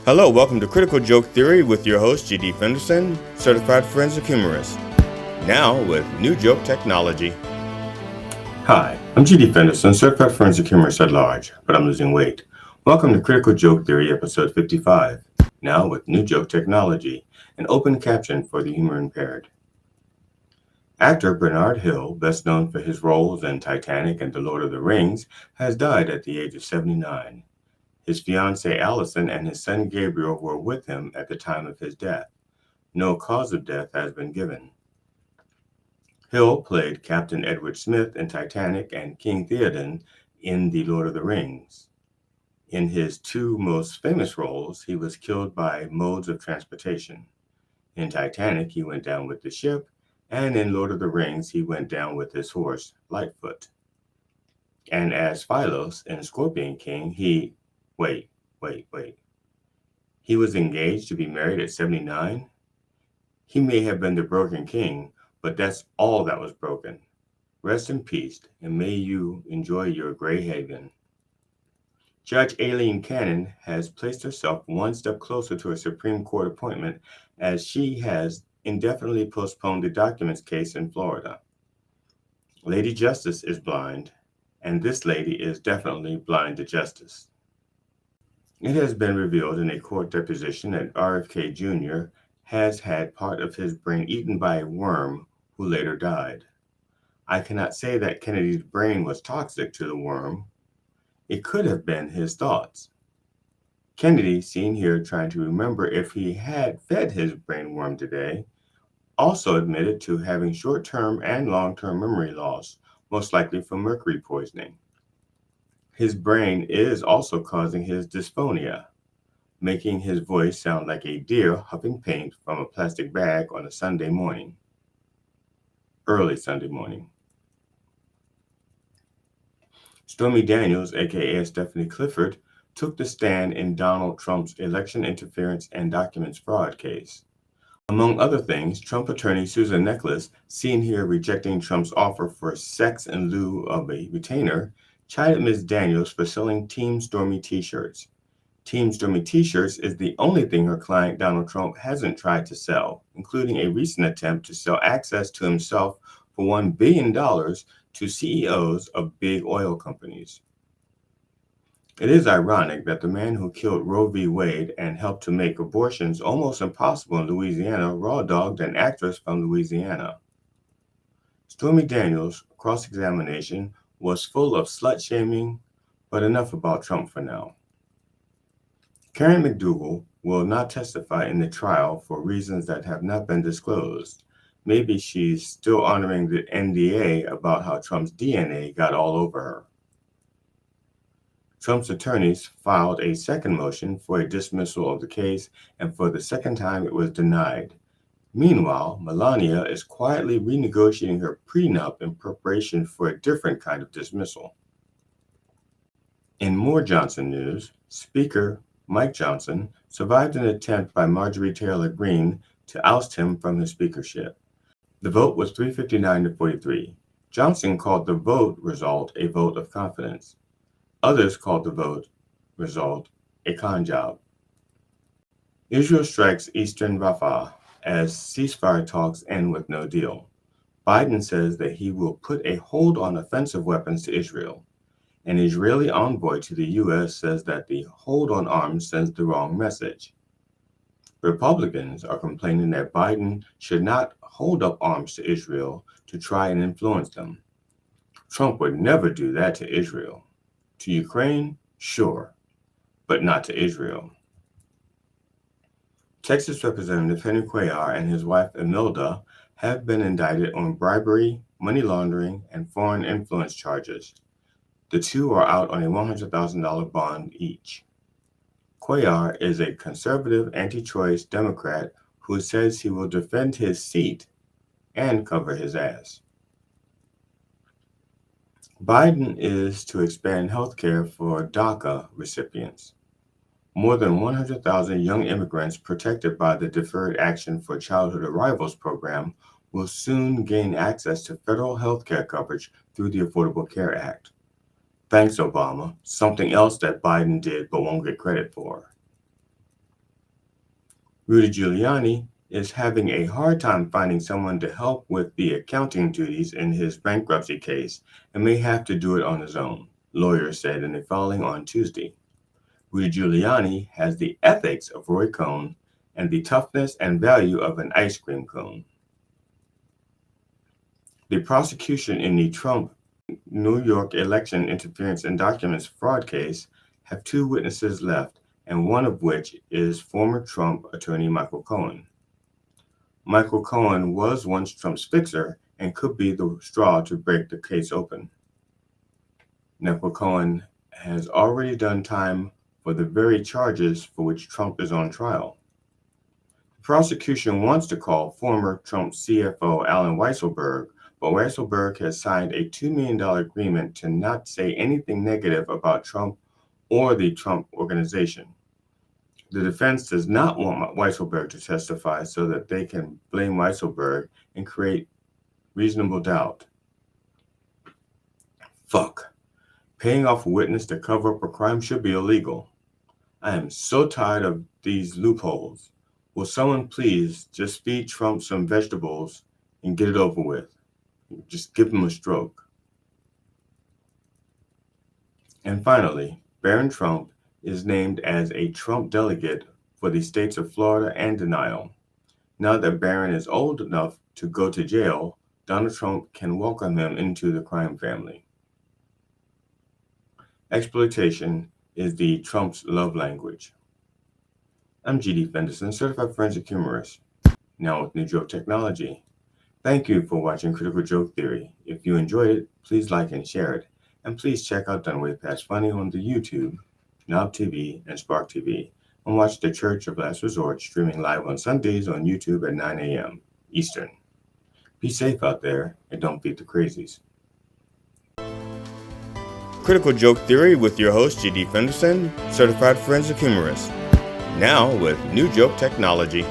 Hello, welcome to Critical Joke Theory with your host, G.D. Fenderson, Certified Forensic Humorist. Now with new joke technology. Hi, I'm G.D. Fenderson, Certified Forensic Humorist at large, but I'm losing weight. Welcome to Critical Joke Theory, episode 55. Now with new joke technology, an open caption for the humor impaired. Actor Bernard Hill, best known for his roles in Titanic and The Lord of the Rings, has died at the age of 79. His fiancée Allison and his son Gabriel were with him at the time of his death. No cause of death has been given. Hill played Captain Edward Smith in Titanic and King Theoden in The Lord of the Rings. In his two most famous roles, he was killed by modes of transportation. In Titanic, he went down with the ship, and in Lord of the Rings, he went down with his horse, Lightfoot. And as Phylos in Scorpion King, Wait. He was engaged to be married at 79? He may have been the broken king, but that's all that was broken. Rest in peace, and may you enjoy your gray haven. Judge Aileen Cannon has placed herself one step closer to a Supreme Court appointment as she has indefinitely postponed the documents case in Florida. Lady Justice is blind, and this lady is definitely blind to justice. It has been revealed in a court deposition that RFK Jr. has had part of his brain eaten by a worm who later died. I cannot say that Kennedy's brain was toxic to the worm. It could have been his thoughts. Kennedy, seen here trying to remember if he had fed his brain worm today, also admitted to having short-term and long-term memory loss, most likely from mercury poisoning. His brain is also causing his dysphonia, making his voice sound like a deer huffing paint from a plastic bag on a Sunday morning. Early Sunday morning. Stormy Daniels, aka Stephanie Clifford, took the stand in Donald Trump's election interference and documents fraud case. Among other things, Trump attorney Susan Necheles, seen here rejecting Trump's offer for sex in lieu of a retainer, chided Ms. Daniels for selling Team Stormy t-shirts. Team Stormy t-shirts is the only thing her client Donald Trump hasn't tried to sell, including a recent attempt to sell access to himself for $1 billion to CEOs of big oil companies. It is ironic that the man who killed Roe v. Wade and helped to make abortions almost impossible in Louisiana raw-dogged an actress from Louisiana. Stormy Daniels' cross-examination was full of slut-shaming, but enough about Trump for now. Karen McDougal will not testify in the trial for reasons that have not been disclosed. Maybe she's still honoring the NDA about how Trump's DNA got all over her. Trump's attorneys filed a second motion for a dismissal of the case, and for the second time it was denied. Meanwhile, Melania is quietly renegotiating her prenup in preparation for a different kind of dismissal. In more Johnson news, Speaker Mike Johnson survived an attempt by Marjorie Taylor Greene to oust him from his speakership. The vote was 359 to 43. Johnson called the vote result a vote of confidence. Others called the vote result a con job. Israel strikes eastern Rafah as ceasefire talks end with no deal. Biden says that he will put a hold on offensive weapons to Israel. An Israeli envoy to the U.S. says that the hold on arms sends the wrong message. Republicans are complaining that Biden should not hold up arms to Israel to try and influence them. Trump would never do that to Israel. To Ukraine, sure, but not to Israel. Texas Representative Henry Cuellar and his wife Imelda have been indicted on bribery, money laundering, and foreign influence charges. The two are out on a $100,000 bond each. Cuellar is a conservative, anti-choice Democrat who says he will defend his seat and cover his ass. Biden is to expand health care for DACA recipients. More than 100,000 young immigrants protected by the Deferred Action for Childhood Arrivals program will soon gain access to federal health care coverage through the Affordable Care Act. Thanks, Obama. Something else that Biden did but won't get credit for. Rudy Giuliani is having a hard time finding someone to help with the accounting duties in his bankruptcy case and may have to do it on his own, lawyers said in a filing on Tuesday. Rudy Giuliani has the ethics of Roy Cohn and the toughness and value of an ice cream cone. The prosecution in the Trump New York election interference and documents fraud case have two witnesses left, and one of which is former Trump attorney Michael Cohen. Michael Cohen was once Trump's fixer and could be the straw to break the case open. Michael Cohen has already done time for the very charges for which Trump is on trial. The prosecution wants to call former Trump CFO Alan Weisselberg, but Weisselberg has signed a $2 million agreement to not say anything negative about Trump or the Trump organization. The defense does not want Weisselberg to testify so that they can blame Weisselberg and create reasonable doubt. Fuck. Paying off a witness to cover up a crime should be illegal. I am so tired of these loopholes. Will someone please just feed Trump some vegetables and get it over with? Just give him a stroke. And finally, Barron Trump is named as a Trump delegate for the states of Florida and denial. Now that Barron is old enough to go to jail, Donald Trump can welcome him into the crime family. Exploitation is the Trump's love language. I'm G.D. Fenderson, certified forensic humorist, now with New Joke Technology. Thank you for watching Critical Joke Theory. If you enjoyed it, please like and share it. And please check out Done Way Past Funny on the YouTube, Knob TV, and Spark TV. And watch The Church of Last Resort streaming live on Sundays on YouTube at 9 a.m. Eastern. Be safe out there and don't beat the crazies. Critical Joke Theory with your host, G.D. Fenderson, certified forensic humorist. Now with New Joke Technology.